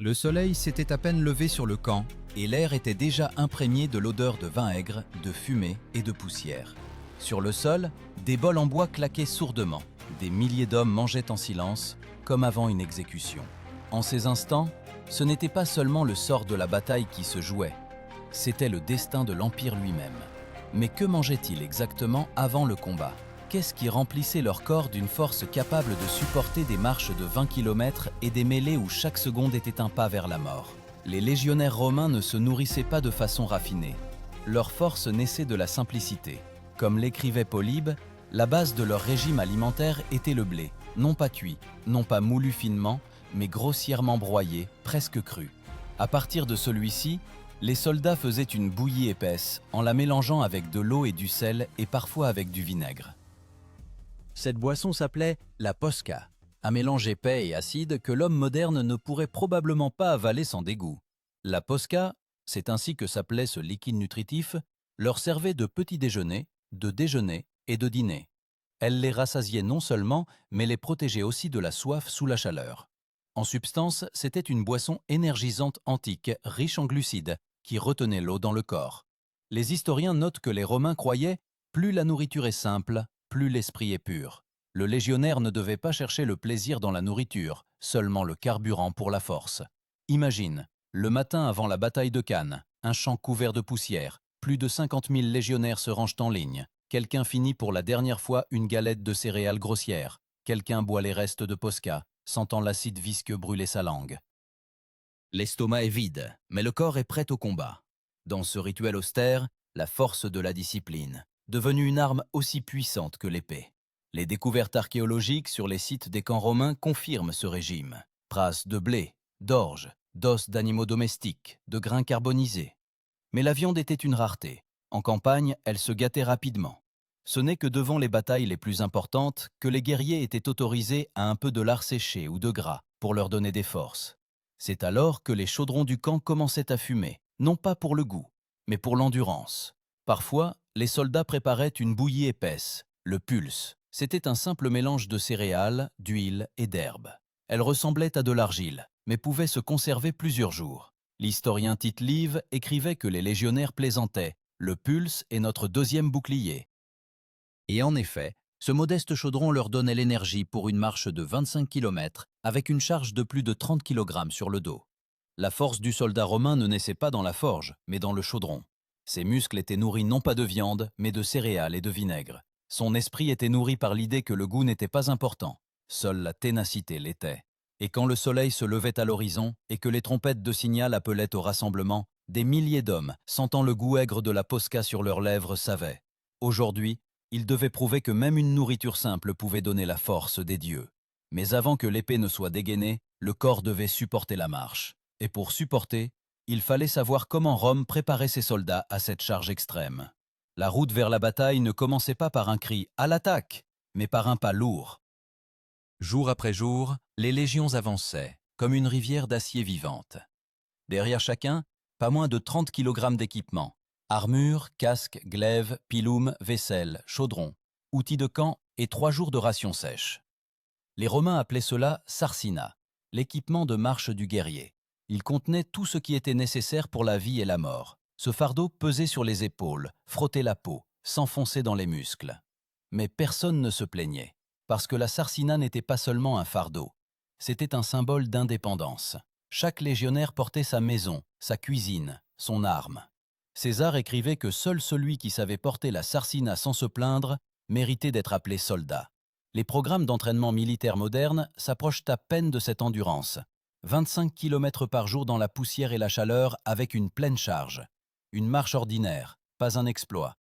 Le soleil s'était à peine levé sur le camp et l'air était déjà imprégné de l'odeur de vin aigre, de fumée et de poussière. Sur le sol, des bols en bois claquaient sourdement. Des milliers d'hommes mangeaient en silence, comme avant une exécution. En ces instants, ce n'était pas seulement le sort de la bataille qui se jouait, c'était le destin de l'Empire lui-même. Mais que mangeaient-ils exactement avant le combat ? Qu'est-ce qui remplissait leur corps d'une force capable de supporter des marches de 20 km et des mêlées où chaque seconde était un pas vers la mort ? Les légionnaires romains ne se nourrissaient pas de façon raffinée. Leur force naissait de la simplicité. Comme l'écrivait Polybe, la base de leur régime alimentaire était le blé, non pas cuit, non pas moulu finement, mais grossièrement broyé, presque cru. À partir de celui-ci, les soldats faisaient une bouillie épaisse en la mélangeant avec de l'eau et du sel et parfois avec du vinaigre. Cette boisson s'appelait la posca, un mélange épais et acide que l'homme moderne ne pourrait probablement pas avaler sans dégoût. La posca, c'est ainsi que s'appelait ce liquide nutritif, leur servait de petit déjeuner, de déjeuner et de dîner. Elle les rassasiait non seulement, mais les protégeait aussi de la soif sous la chaleur. En substance, c'était une boisson énergisante antique, riche en glucides, qui retenait l'eau dans le corps. Les historiens notent que les Romains croyaient « plus la nourriture est simple, plus l'esprit est pur ». Le légionnaire ne devait pas chercher le plaisir dans la nourriture, seulement le carburant pour la force. Imagine, le matin avant la bataille de Cannes, un champ couvert de poussière, plus de 50 000 légionnaires se rangent en ligne. Quelqu'un finit pour la dernière fois une galette de céréales grossières. Quelqu'un boit les restes de posca, sentant l'acide visqueux brûler sa langue. L'estomac est vide, mais le corps est prêt au combat. Dans ce rituel austère, la force de la discipline, devenue une arme aussi puissante que l'épée. Les découvertes archéologiques sur les sites des camps romains confirment ce régime. Traces de blé, d'orge, d'os d'animaux domestiques, de grains carbonisés. Mais la viande était une rareté. En campagne, elle se gâtait rapidement. Ce n'est que devant les batailles les plus importantes que les guerriers étaient autorisés à un peu de lard séché ou de gras pour leur donner des forces. C'est alors que les chaudrons du camp commençaient à fumer, non pas pour le goût, mais pour l'endurance. Parfois, les soldats préparaient une bouillie épaisse, le pulse. C'était un simple mélange de céréales, d'huile et d'herbes. Elle ressemblait à de l'argile, mais pouvait se conserver plusieurs jours. L'historien Tite Live écrivait que les légionnaires plaisantaient « le pulse est notre deuxième bouclier ». Et en effet, ce modeste chaudron leur donnait l'énergie pour une marche de 25 km avec une charge de plus de 30 kg sur le dos. La force du soldat romain ne naissait pas dans la forge, mais dans le chaudron. Ses muscles étaient nourris non pas de viande, mais de céréales et de vinaigre. Son esprit était nourri par l'idée que le goût n'était pas important. Seule la ténacité l'était. Et quand le soleil se levait à l'horizon et que les trompettes de signal appelaient au rassemblement, des milliers d'hommes, sentant le goût aigre de la posca sur leurs lèvres, savaient. Aujourd'hui, ils devaient prouver que même une nourriture simple pouvait donner la force des dieux. Mais avant que l'épée ne soit dégainée, le corps devait supporter la marche. Et pour supporter, il fallait savoir comment Rome préparait ses soldats à cette charge extrême. La route vers la bataille ne commençait pas par un cri « à l'attaque !», mais par un pas lourd. Jour après jour, les légions avançaient, comme une rivière d'acier vivante. Derrière chacun, pas moins de 30 kg d'équipement. Armure, casque, glaive, piloum, vaisselle, chaudron, outils de camp et 3 jours de rations sèches. Les Romains appelaient cela sarcina, l'équipement de marche du guerrier. Il contenait tout ce qui était nécessaire pour la vie et la mort. Ce fardeau pesait sur les épaules, frottait la peau, s'enfonçait dans les muscles. Mais personne ne se plaignait, parce que la sarcina n'était pas seulement un fardeau. C'était un symbole d'indépendance. Chaque légionnaire portait sa maison, sa cuisine, son arme. César écrivait que seul celui qui savait porter la sarcina sans se plaindre méritait d'être appelé soldat. Les programmes d'entraînement militaire modernes s'approchent à peine de cette endurance. 25 km par jour dans la poussière et la chaleur avec une pleine charge. Une marche ordinaire, pas un exploit.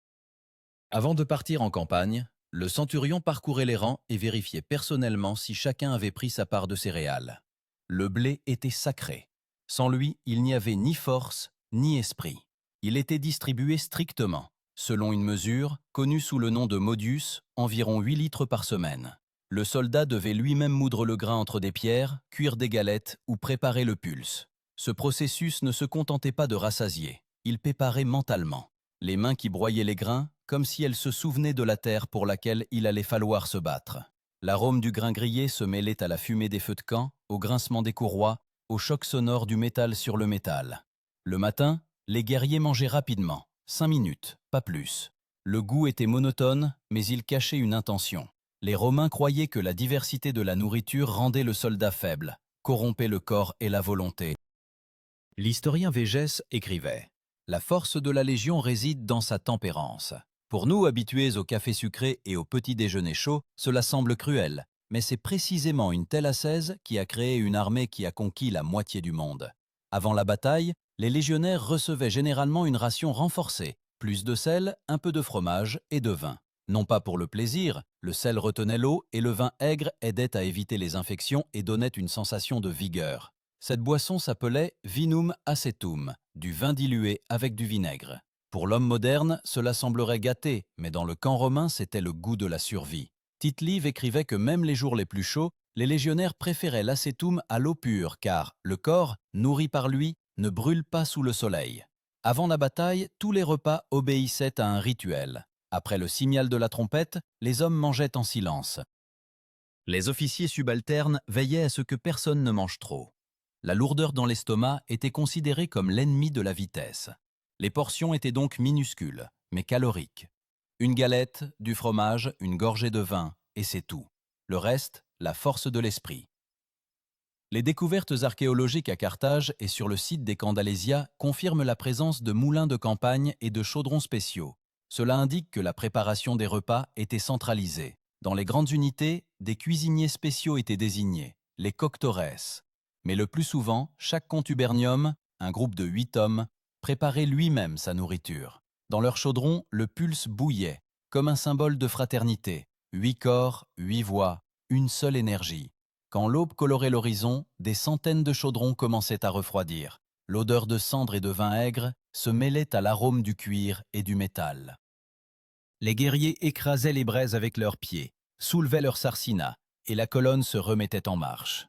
Avant de partir en campagne, le centurion parcourait les rangs et vérifiait personnellement si chacun avait pris sa part de céréales. Le blé était sacré. Sans lui, il n'y avait ni force, ni esprit. Il était distribué strictement, selon une mesure, connue sous le nom de modius, environ 8 litres par semaine. Le soldat devait lui-même moudre le grain entre des pierres, cuire des galettes ou préparer le pulse. Ce processus ne se contentait pas de rassasier, il préparait mentalement. Les mains qui broyaient les grains, comme si elles se souvenaient de la terre pour laquelle il allait falloir se battre. L'arôme du grain grillé se mêlait à la fumée des feux de camp, au grincement des courroies, au choc sonore du métal sur le métal. Le matin, les guerriers mangeaient rapidement, 5 minutes, pas plus. Le goût était monotone, mais il cachait une intention. Les Romains croyaient que la diversité de la nourriture rendait le soldat faible, corrompait le corps et la volonté. L'historien Végès écrivait « La force de la Légion réside dans sa tempérance. Pour nous, habitués au café sucré et au petit déjeuner chaud, cela semble cruel, mais c'est précisément une telle ascèse qui a créé une armée qui a conquis la moitié du monde. Avant la bataille, les légionnaires recevaient généralement une ration renforcée, plus de sel, un peu de fromage et de vin. Non pas pour le plaisir, le sel retenait l'eau et le vin aigre aidait à éviter les infections et donnait une sensation de vigueur. Cette boisson s'appelait vinum acetum, du vin dilué avec du vinaigre. Pour l'homme moderne, cela semblerait gâté, mais dans le camp romain, c'était le goût de la survie. Tite-Live écrivait que même les jours les plus chauds, les légionnaires préféraient l'acétum à l'eau pure car le corps, nourri par lui, ne brûle pas sous le soleil. Avant la bataille, tous les repas obéissaient à un rituel. Après le signal de la trompette, les hommes mangeaient en silence. Les officiers subalternes veillaient à ce que personne ne mange trop. La lourdeur dans l'estomac était considérée comme l'ennemi de la vitesse. Les portions étaient donc minuscules, mais caloriques. Une galette, du fromage, une gorgée de vin, et c'est tout. Le reste, la force de l'esprit. Les découvertes archéologiques à Carthage et sur le site des camps d'Alésia confirment la présence de moulins de campagne et de chaudrons spéciaux. Cela indique que la préparation des repas était centralisée. Dans les grandes unités, des cuisiniers spéciaux étaient désignés, les coctores. Mais le plus souvent, chaque contubernium, un groupe de 8 hommes, préparait lui-même sa nourriture. Dans leur chaudron, le pulse bouillait, comme un symbole de fraternité. 8 corps, 8 voix, une seule énergie. Quand l'aube colorait l'horizon, des centaines de chaudrons commençaient à refroidir. L'odeur de cendre et de vin aigre se mêlait à l'arôme du cuir et du métal. Les guerriers écrasaient les braises avec leurs pieds, soulevaient leurs sarcinats, et la colonne se remettait en marche.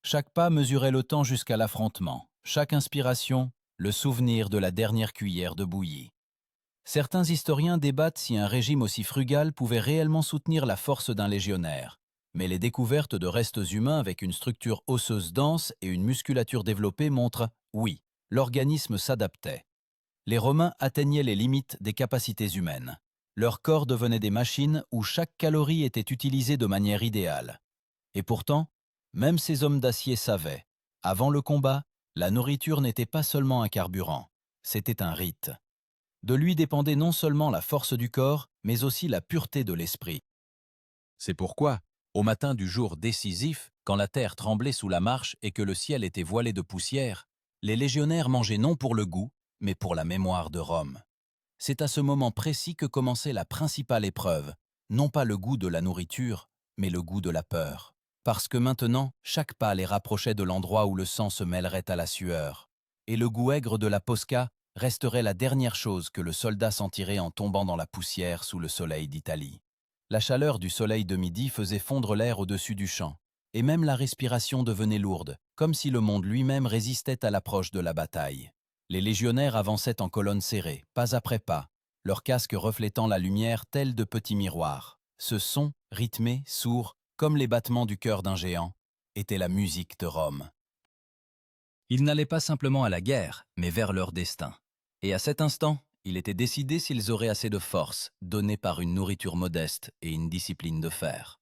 Chaque pas mesurait le temps jusqu'à l'affrontement, chaque inspiration, le souvenir de la dernière cuillère de bouillie. Certains historiens débattent si un régime aussi frugal pouvait réellement soutenir la force d'un légionnaire. Mais les découvertes de restes humains avec une structure osseuse dense et une musculature développée montrent, oui, l'organisme s'adaptait. Les Romains atteignaient les limites des capacités humaines. Leurs corps devenaient des machines où chaque calorie était utilisée de manière idéale. Et pourtant, même ces hommes d'acier savaient, avant le combat, la nourriture n'était pas seulement un carburant, c'était un rite. De lui dépendait non seulement la force du corps, mais aussi la pureté de l'esprit. C'est pourquoi, au matin du jour décisif, quand la terre tremblait sous la marche et que le ciel était voilé de poussière, les légionnaires mangeaient non pour le goût, mais pour la mémoire de Rome. C'est à ce moment précis que commençait la principale épreuve, non pas le goût de la nourriture, mais le goût de la peur. Parce que maintenant, chaque pas les rapprochait de l'endroit où le sang se mêlerait à la sueur. Et le goût aigre de la posca resterait la dernière chose que le soldat sentirait en tombant dans la poussière sous le soleil d'Italie. La chaleur du soleil de midi faisait fondre l'air au-dessus du champ, et même la respiration devenait lourde, comme si le monde lui-même résistait à l'approche de la bataille. Les légionnaires avançaient en colonne serrée, pas après pas, leurs casques reflétant la lumière tels de petits miroirs. Ce son, rythmé, sourd, comme les battements du cœur d'un géant, était la musique de Rome. Ils n'allaient pas simplement à la guerre, mais vers leur destin. Et à cet instant, il était décidé s'ils auraient assez de force, donnée par une nourriture modeste et une discipline de fer.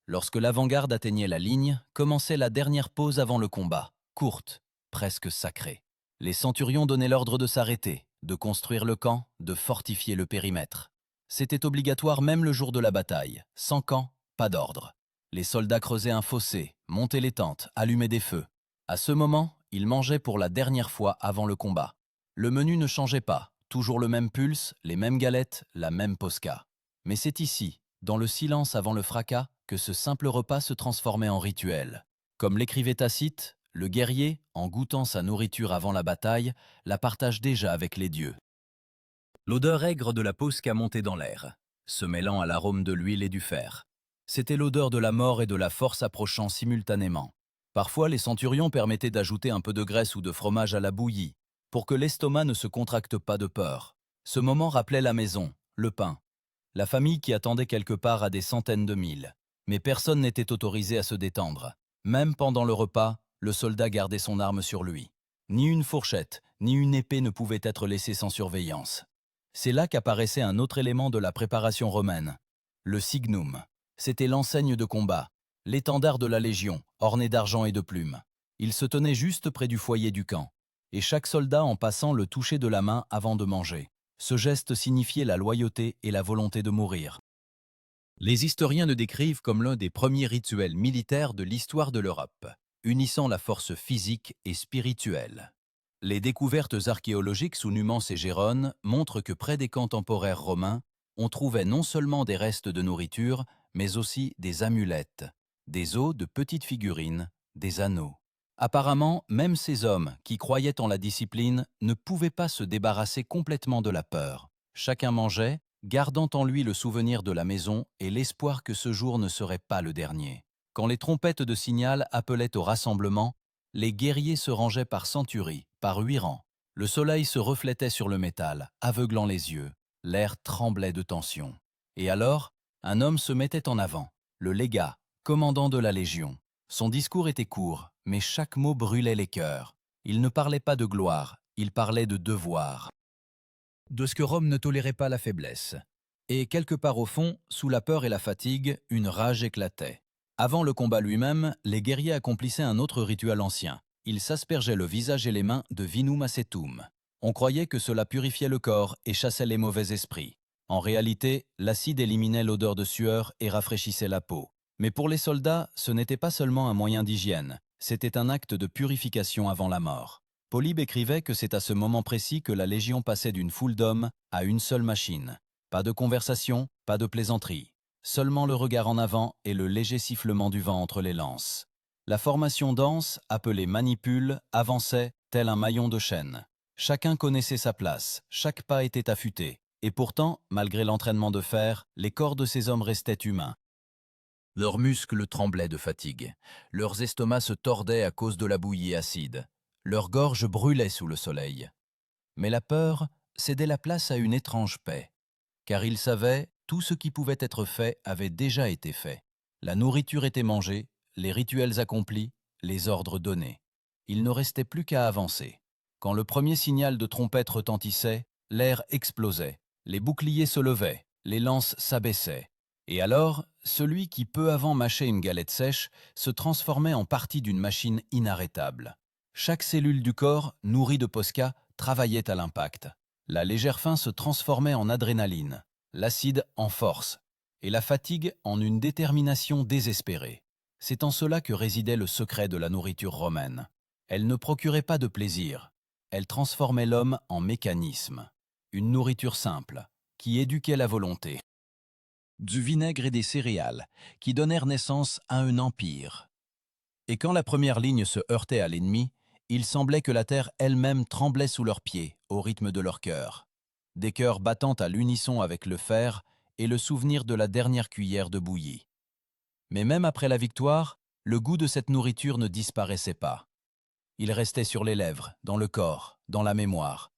Lorsque l'avant-garde atteignait la ligne, commençait la dernière pause avant le combat, courte, presque sacrée. Les centurions donnaient l'ordre de s'arrêter, de construire le camp, de fortifier le périmètre. C'était obligatoire même le jour de la bataille. Sans camp, pas d'ordre. Les soldats creusaient un fossé, montaient les tentes, allumaient des feux. À ce moment, ils mangeaient pour la dernière fois avant le combat. Le menu ne changeait pas, toujours le même pulse, les mêmes galettes, la même posca. Mais c'est ici, dans le silence avant le fracas, que ce simple repas se transformait en rituel. Comme l'écrivait Tacite, le guerrier, en goûtant sa nourriture avant la bataille, la partage déjà avec les dieux. L'odeur aigre de la posca montait dans l'air, se mêlant à l'arôme de l'huile et du fer. C'était l'odeur de la mort et de la force approchant simultanément. Parfois, les centurions permettaient d'ajouter un peu de graisse ou de fromage à la bouillie, pour que l'estomac ne se contracte pas de peur. Ce moment rappelait la maison, le pain, la famille qui attendait quelque part à des centaines de milles. Mais personne n'était autorisé à se détendre. Même pendant le repas, le soldat gardait son arme sur lui. Ni une fourchette, ni une épée ne pouvaient être laissées sans surveillance. C'est là qu'apparaissait un autre élément de la préparation romaine, le signum. C'était l'enseigne de combat, l'étendard de la légion, orné d'argent et de plumes. Il se tenait juste près du foyer du camp, et chaque soldat en passant le touchait de la main avant de manger. Ce geste signifiait la loyauté et la volonté de mourir. Les historiens le décrivent comme l'un des premiers rituels militaires de l'histoire de l'Europe, unissant la force physique et spirituelle. Les découvertes archéologiques sous Numance et Gérone montrent que près des camps temporaires romains, on trouvait non seulement des restes de nourriture, mais aussi des amulettes, des os de petites figurines, des anneaux. Apparemment, même ces hommes qui croyaient en la discipline ne pouvaient pas se débarrasser complètement de la peur. Chacun mangeait, gardant en lui le souvenir de la maison et l'espoir que ce jour ne serait pas le dernier. Quand les trompettes de signal appelaient au rassemblement, les guerriers se rangeaient par centuries, par 8 rangs. Le soleil se reflétait sur le métal, aveuglant les yeux. L'air tremblait de tension. Et alors, un homme se mettait en avant, le légat, commandant de la Légion. Son discours était court, mais chaque mot brûlait les cœurs. Il ne parlait pas de gloire, il parlait de devoir. De ce que Rome ne tolérait pas la faiblesse. Et quelque part au fond, sous la peur et la fatigue, une rage éclatait. Avant le combat lui-même, les guerriers accomplissaient un autre rituel ancien. Ils s'aspergeaient le visage et les mains de vinum acetum. On croyait que cela purifiait le corps et chassait les mauvais esprits. En réalité, l'acide éliminait l'odeur de sueur et rafraîchissait la peau. Mais pour les soldats, ce n'était pas seulement un moyen d'hygiène, c'était un acte de purification avant la mort. Polybe écrivait que c'est à ce moment précis que la Légion passait d'une foule d'hommes à une seule machine. Pas de conversation, pas de plaisanterie. Seulement le regard en avant et le léger sifflement du vent entre les lances. La formation dense, appelée manipule, avançait tel un maillon de chaîne. Chacun connaissait sa place, chaque pas était affûté. Et pourtant, malgré l'entraînement de fer, les corps de ces hommes restaient humains. Leurs muscles tremblaient de fatigue. Leurs estomacs se tordaient à cause de la bouillie acide. Leurs gorges brûlaient sous le soleil. Mais la peur cédait la place à une étrange paix. Car ils savaient, tout ce qui pouvait être fait avait déjà été fait. La nourriture était mangée, les rituels accomplis, les ordres donnés. Il ne restait plus qu'à avancer. Quand le premier signal de trompette retentissait, l'air explosait. Les boucliers se levaient, les lances s'abaissaient. Et alors, celui qui peu avant mâchait une galette sèche se transformait en partie d'une machine inarrêtable. Chaque cellule du corps, nourrie de Posca, travaillait à l'impact. La légère faim se transformait en adrénaline, l'acide en force, et la fatigue en une détermination désespérée. C'est en cela que résidait le secret de la nourriture romaine. Elle ne procurait pas de plaisir, elle transformait l'homme en mécanisme. Une nourriture simple, qui éduquait la volonté. Du vinaigre et des céréales, qui donnèrent naissance à un empire. Et quand la première ligne se heurtait à l'ennemi, il semblait que la terre elle-même tremblait sous leurs pieds, au rythme de leur cœur. Des cœurs battant à l'unisson avec le fer et le souvenir de la dernière cuillère de bouillie. Mais même après la victoire, le goût de cette nourriture ne disparaissait pas. Il restait sur les lèvres, dans le corps, dans la mémoire.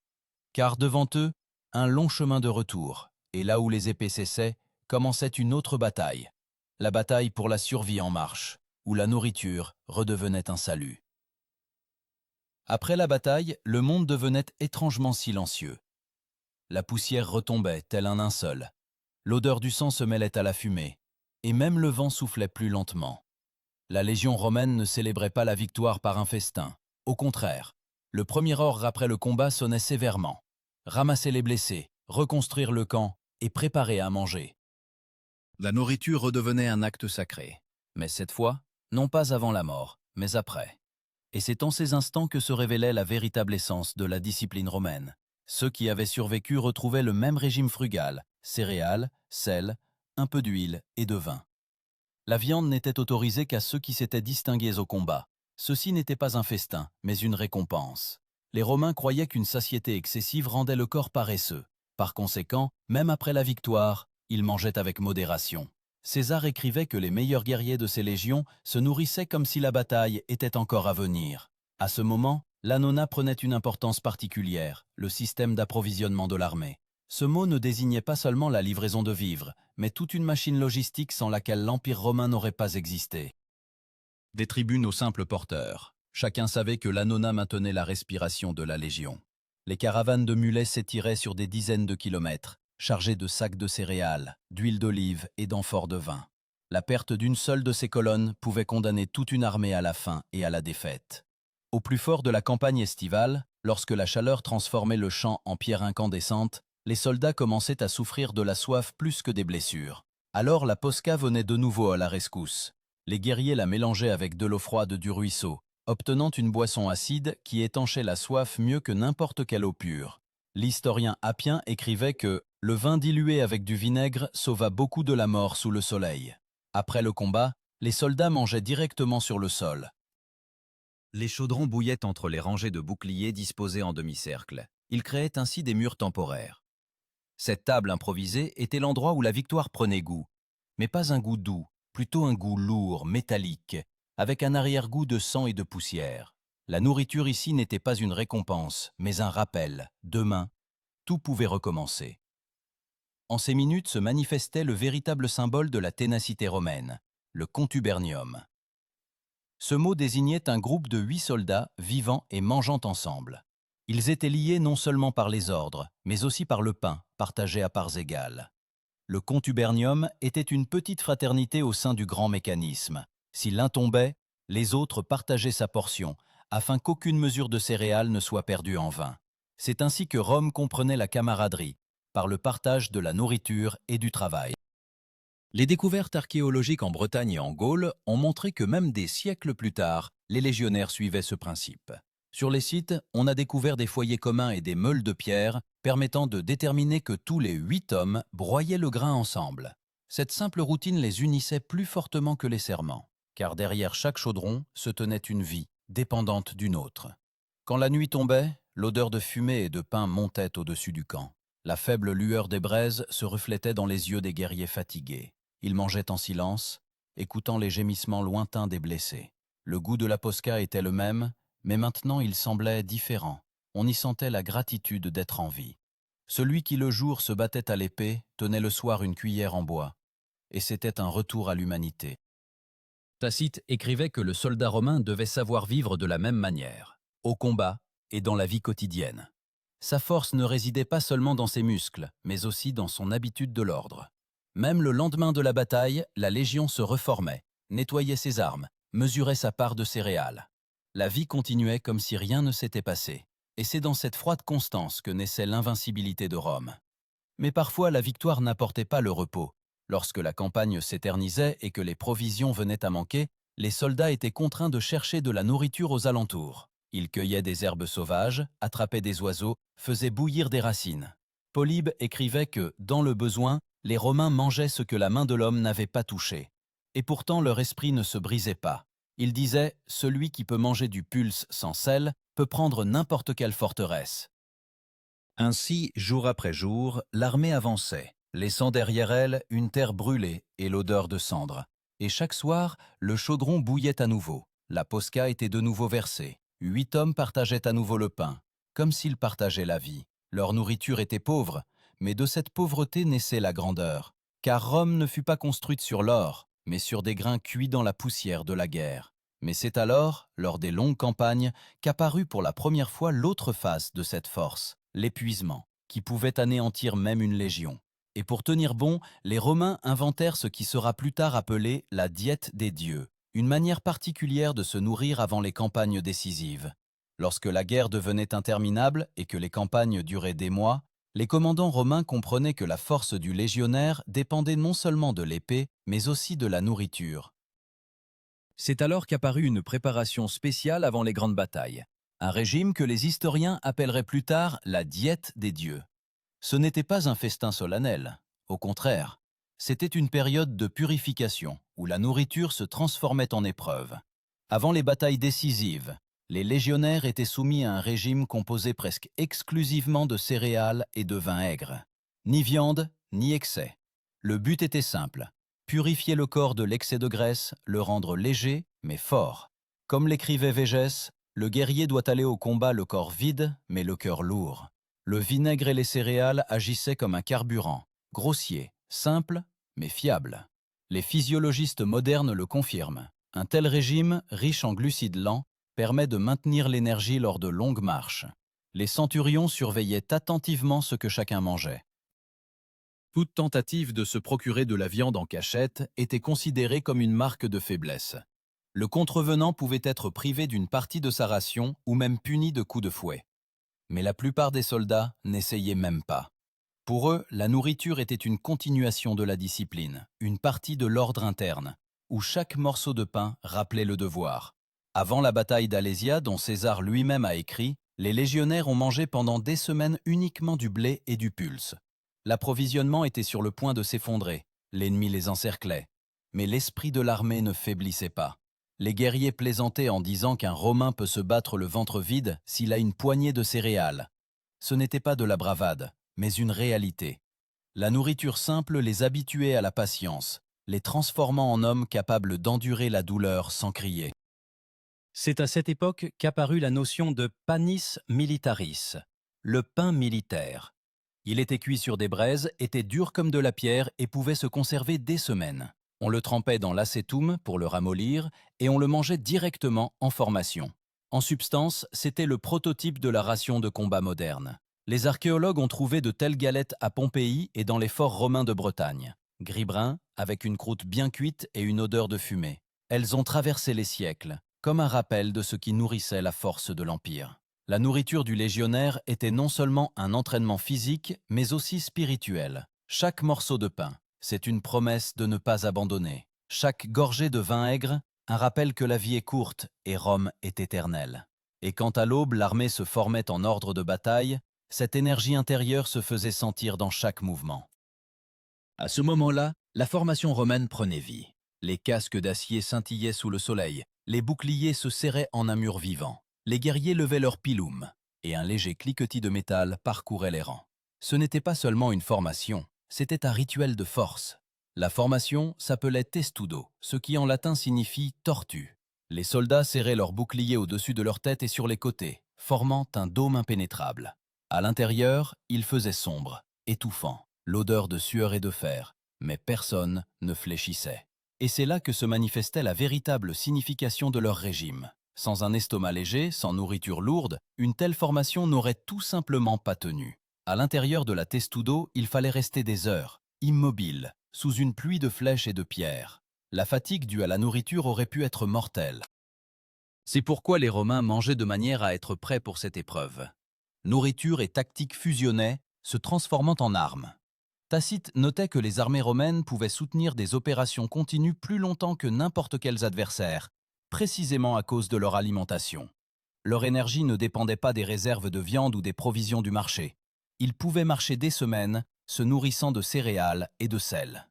Car devant eux, un long chemin de retour, et là où les épées cessaient, commençait une autre bataille. La bataille pour la survie en marche, où la nourriture redevenait un salut. Après la bataille, le monde devenait étrangement silencieux. La poussière retombait tel un linceul. L'odeur du sang se mêlait à la fumée, et même le vent soufflait plus lentement. La Légion romaine ne célébrait pas la victoire par un festin. Au contraire, le premier ordre après le combat sonnait sévèrement. Ramasser les blessés, reconstruire le camp et préparer à manger. La nourriture redevenait un acte sacré. Mais cette fois, non pas avant la mort, mais après. Et c'est en ces instants que se révélait la véritable essence de la discipline romaine. Ceux qui avaient survécu retrouvaient le même régime frugal, céréales, sel, un peu d'huile et de vin. La viande n'était autorisée qu'à ceux qui s'étaient distingués au combat. Ceci n'était pas un festin, mais une récompense. Les Romains croyaient qu'une satiété excessive rendait le corps paresseux. Par conséquent, même après la victoire, ils mangeaient avec modération. César écrivait que les meilleurs guerriers de ses légions se nourrissaient comme si la bataille était encore à venir. À ce moment, l'annona prenait une importance particulière, le système d'approvisionnement de l'armée. Ce mot ne désignait pas seulement la livraison de vivres, mais toute une machine logistique sans laquelle l'Empire romain n'aurait pas existé. Des tribunes aux simples porteurs, Chacun savait que l'Annona maintenait la respiration de la Légion. Les caravanes de mulets s'étiraient sur des dizaines de kilomètres, chargées de sacs de céréales, d'huile d'olive et d'amphores de vin. La perte d'une seule de ces colonnes pouvait condamner toute une armée à la faim et à la défaite. Au plus fort de la campagne estivale, lorsque la chaleur transformait le champ en pierre incandescente, les soldats commençaient à souffrir de la soif plus que des blessures. Alors la Posca venait de nouveau à la rescousse. Les guerriers la mélangeaient avec de l'eau froide du ruisseau, obtenant une boisson acide qui étanchait la soif mieux que n'importe quelle eau pure. L'historien Appien écrivait que « le vin dilué avec du vinaigre sauva beaucoup de la mort sous le soleil ». Après le combat, les soldats mangeaient directement sur le sol. Les chaudrons bouillaient entre les rangées de boucliers disposés en demi-cercle. Ils créaient ainsi des murs temporaires. Cette table improvisée était l'endroit où la victoire prenait goût. Mais pas un goût doux, plutôt un goût lourd, métallique, avec un arrière-goût de sang et de poussière. La nourriture ici n'était pas une récompense, mais un rappel. Demain, tout pouvait recommencer. En ces minutes se manifestait le véritable symbole de la ténacité romaine, le contubernium. Ce mot désignait un groupe de 8 soldats vivant et mangeant ensemble. Ils étaient liés non seulement par les ordres, mais aussi par le pain, partagé à parts égales. Le contubernium était une petite fraternité au sein du grand mécanisme. Si l'un tombait, les autres partageaient sa portion, afin qu'aucune mesure de céréales ne soit perdue en vain. C'est ainsi que Rome comprenait la camaraderie, par le partage de la nourriture et du travail. Les découvertes archéologiques en Bretagne et en Gaule ont montré que même des siècles plus tard, les légionnaires suivaient ce principe. Sur les sites, on a découvert des foyers communs et des meules de pierre permettant de déterminer que tous les 8 hommes broyaient le grain ensemble. Cette simple routine les unissait plus fortement que les serments, car derrière chaque chaudron se tenait une vie, dépendante d'une autre. Quand la nuit tombait, l'odeur de fumée et de pain montait au-dessus du camp. La faible lueur des braises se reflétait dans les yeux des guerriers fatigués. Ils mangeaient en silence, écoutant les gémissements lointains des blessés. Le goût de la posca était le même, mais maintenant il semblait différent. On y sentait la gratitude d'être en vie. Celui qui le jour se battait à l'épée tenait le soir une cuillère en bois, et c'était un retour à l'humanité. Tacite écrivait que le soldat romain devait savoir vivre de la même manière, au combat et dans la vie quotidienne. Sa force ne résidait pas seulement dans ses muscles, mais aussi dans son habitude de l'ordre. Même le lendemain de la bataille, la Légion se reformait, nettoyait ses armes, mesurait sa part de céréales. La vie continuait comme si rien ne s'était passé, et c'est dans cette froide constance que naissait l'invincibilité de Rome. Mais parfois la victoire n'apportait pas le repos. Lorsque la campagne s'éternisait et que les provisions venaient à manquer, les soldats étaient contraints de chercher de la nourriture aux alentours. Ils cueillaient des herbes sauvages, attrapaient des oiseaux, faisaient bouillir des racines. Polybe écrivait que, dans le besoin, les Romains mangeaient ce que la main de l'homme n'avait pas touché. Et pourtant leur esprit ne se brisait pas. Il disait « Celui qui peut manger du pulse sans sel peut prendre n'importe quelle forteresse ». Ainsi, jour après jour, l'armée avançait, laissant derrière elle une terre brûlée et l'odeur de cendres. Et chaque soir, le chaudron bouillait à nouveau. La posca était de nouveau versée. 8 hommes partageaient à nouveau le pain, comme s'ils partageaient la vie. Leur nourriture était pauvre, mais de cette pauvreté naissait la grandeur. Car Rome ne fut pas construite sur l'or, mais sur des grains cuits dans la poussière de la guerre. Mais c'est alors, lors des longues campagnes, qu'apparut pour la première fois l'autre face de cette force, l'épuisement, qui pouvait anéantir même une légion. Et pour tenir bon, les Romains inventèrent ce qui sera plus tard appelé la diète des dieux, une manière particulière de se nourrir avant les campagnes décisives. Lorsque la guerre devenait interminable et que les campagnes duraient des mois, les commandants romains comprenaient que la force du légionnaire dépendait non seulement de l'épée, mais aussi de la nourriture. C'est alors qu'apparut une préparation spéciale avant les grandes batailles, un régime que les historiens appelleraient plus tard la diète des dieux. Ce n'était pas un festin solennel, au contraire, c'était une période de purification où la nourriture se transformait en épreuve. Avant les batailles décisives, les légionnaires étaient soumis à un régime composé presque exclusivement de céréales et de vin aigre. Ni viande, ni excès. Le but était simple, purifier le corps de l'excès de graisse, le rendre léger, mais fort. Comme l'écrivait Végès, le guerrier doit aller au combat le corps vide, mais le cœur lourd. Le vinaigre et les céréales agissaient comme un carburant, grossier, simple, mais fiable. Les physiologistes modernes le confirment. Un tel régime, riche en glucides lents, permet de maintenir l'énergie lors de longues marches. Les centurions surveillaient attentivement ce que chacun mangeait. Toute tentative de se procurer de la viande en cachette était considérée comme une marque de faiblesse. Le contrevenant pouvait être privé d'une partie de sa ration ou même puni de coups de fouet. Mais la plupart des soldats n'essayaient même pas. Pour eux, la nourriture était une continuation de la discipline, une partie de l'ordre interne, où chaque morceau de pain rappelait le devoir. Avant la bataille d'Alésia, dont César lui-même a écrit, les légionnaires ont mangé pendant des semaines uniquement du blé et du pulse. L'approvisionnement était sur le point de s'effondrer, l'ennemi les encerclait. Mais l'esprit de l'armée ne faiblissait pas. Les guerriers plaisantaient en disant qu'un Romain peut se battre le ventre vide s'il a une poignée de céréales. Ce n'était pas de la bravade, mais une réalité. La nourriture simple les habituait à la patience, les transformant en hommes capables d'endurer la douleur sans crier. C'est à cette époque qu'apparut la notion de panis militaris, le pain militaire. Il était cuit sur des braises, était dur comme de la pierre et pouvait se conserver des semaines. On le trempait dans l'acétum pour le ramollir et on le mangeait directement en formation. En substance, c'était le prototype de la ration de combat moderne. Les archéologues ont trouvé de telles galettes à Pompéi et dans les forts romains de Bretagne. Gris-brun, avec une croûte bien cuite et une odeur de fumée. Elles ont traversé les siècles, comme un rappel de ce qui nourrissait la force de l'Empire. La nourriture du légionnaire était non seulement un entraînement physique, mais aussi spirituel. Chaque morceau de pain, c'est une promesse de ne pas abandonner. Chaque gorgée de vin aigre, un rappel que la vie est courte et Rome est éternelle. Et quand à l'aube l'armée se formait en ordre de bataille, cette énergie intérieure se faisait sentir dans chaque mouvement. À ce moment-là, la formation romaine prenait vie. Les casques d'acier scintillaient sous le soleil, les boucliers se serraient en un mur vivant. Les guerriers levaient leur pilum, et un léger cliquetis de métal parcourait les rangs. Ce n'était pas seulement une formation, c'était un rituel de force. La formation s'appelait testudo, ce qui en latin signifie tortue. Les soldats serraient leurs boucliers au-dessus de leur tête et sur les côtés, formant un dôme impénétrable. À l'intérieur, il faisait sombre, étouffant, l'odeur de sueur et de fer, mais personne ne fléchissait. Et c'est là que se manifestait la véritable signification de leur régime. Sans un estomac léger, sans nourriture lourde, une telle formation n'aurait tout simplement pas tenu. À l'intérieur de la testudo, il fallait rester des heures, immobile, sous une pluie de flèches et de pierres. La fatigue due à la nourriture aurait pu être mortelle. C'est pourquoi les Romains mangeaient de manière à être prêts pour cette épreuve. Nourriture et tactique fusionnaient, se transformant en armes. Tacite notait que les armées romaines pouvaient soutenir des opérations continues plus longtemps que n'importe quels adversaires, précisément à cause de leur alimentation. Leur énergie ne dépendait pas des réserves de viande ou des provisions du marché. Ils pouvaient marcher des semaines, se nourrissant de céréales et de sel.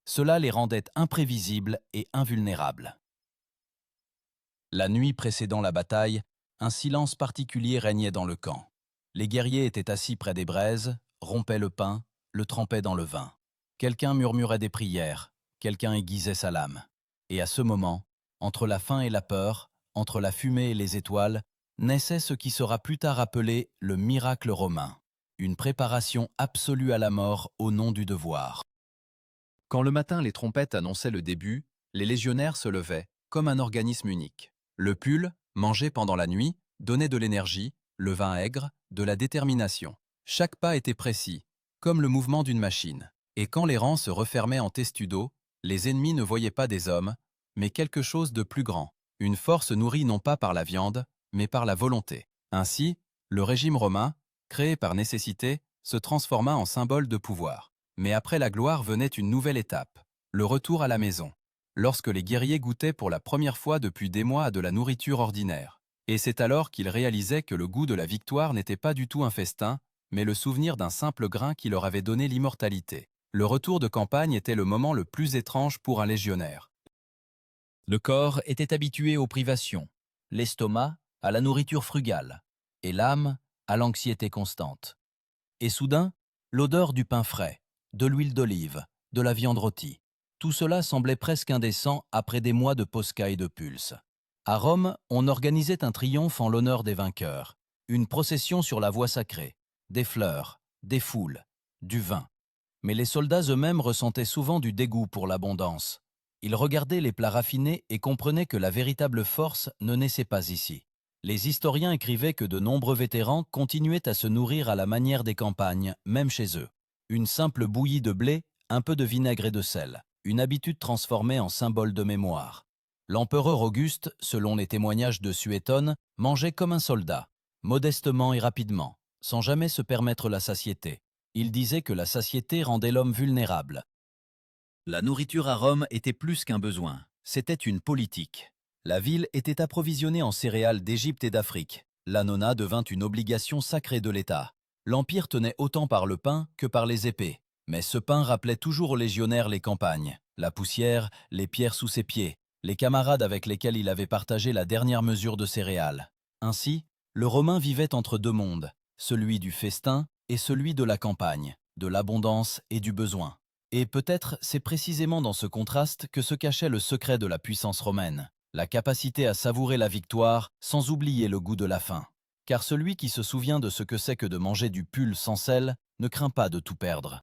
Cela les rendait imprévisibles et invulnérables. La nuit précédant la bataille, un silence particulier régnait dans le camp. Les guerriers étaient assis près des braises, rompaient le pain, le trempaient dans le vin. Quelqu'un murmurait des prières, quelqu'un aiguisait sa lame. Et à ce moment, entre la faim et la peur, entre la fumée et les étoiles, naissait ce qui sera plus tard appelé le miracle romain, une préparation absolue à la mort au nom du devoir. Quand le matin les trompettes annonçaient le début, les légionnaires se levaient, comme un organisme unique. Le pull, mangé pendant la nuit, donnait de l'énergie, le vin aigre, de la détermination. Chaque pas était précis, comme le mouvement d'une machine. Et quand les rangs se refermaient en testudo, les ennemis ne voyaient pas des hommes, mais quelque chose de plus grand, une force nourrie non pas par la viande, mais par la volonté. Ainsi, le régime romain, créé par nécessité, se transforma en symbole de pouvoir. Mais après la gloire venait une nouvelle étape, le retour à la maison, lorsque les guerriers goûtaient pour la première fois depuis des mois à de la nourriture ordinaire. Et c'est alors qu'ils réalisaient que le goût de la victoire n'était pas du tout un festin, mais le souvenir d'un simple grain qui leur avait donné l'immortalité. Le retour de campagne était le moment le plus étrange pour un légionnaire. Le corps était habitué aux privations, l'estomac à la nourriture frugale, et l'âme à l'anxiété constante. Et soudain, l'odeur du pain frais, de l'huile d'olive, de la viande rôtie. Tout cela semblait presque indécent après des mois de posca et de pulse. À Rome, on organisait un triomphe en l'honneur des vainqueurs, une procession sur la voie sacrée, des fleurs, des foules, du vin. Mais les soldats eux-mêmes ressentaient souvent du dégoût pour l'abondance. Ils regardaient les plats raffinés et comprenaient que la véritable force ne naissait pas ici. Les historiens écrivaient que de nombreux vétérans continuaient à se nourrir à la manière des campagnes, même chez eux. Une simple bouillie de blé, un peu de vinaigre et de sel, une habitude transformée en symbole de mémoire. L'empereur Auguste, selon les témoignages de Suétone, mangeait comme un soldat, modestement et rapidement, sans jamais se permettre la satiété. Il disait que la satiété rendait l'homme vulnérable. La nourriture à Rome était plus qu'un besoin, c'était une politique. La ville était approvisionnée en céréales d'Égypte et d'Afrique. L'annona devint une obligation sacrée de l'État. L'Empire tenait autant par le pain que par les épées. Mais ce pain rappelait toujours aux légionnaires les campagnes, la poussière, les pierres sous ses pieds, les camarades avec lesquels il avait partagé la dernière mesure de céréales. Ainsi, le Romain vivait entre deux mondes, celui du festin et celui de la campagne, de l'abondance et du besoin. Et peut-être c'est précisément dans ce contraste que se cachait le secret de la puissance romaine, la capacité à savourer la victoire sans oublier le goût de la faim. Car celui qui se souvient de ce que c'est que de manger du pul sans sel ne craint pas de tout perdre.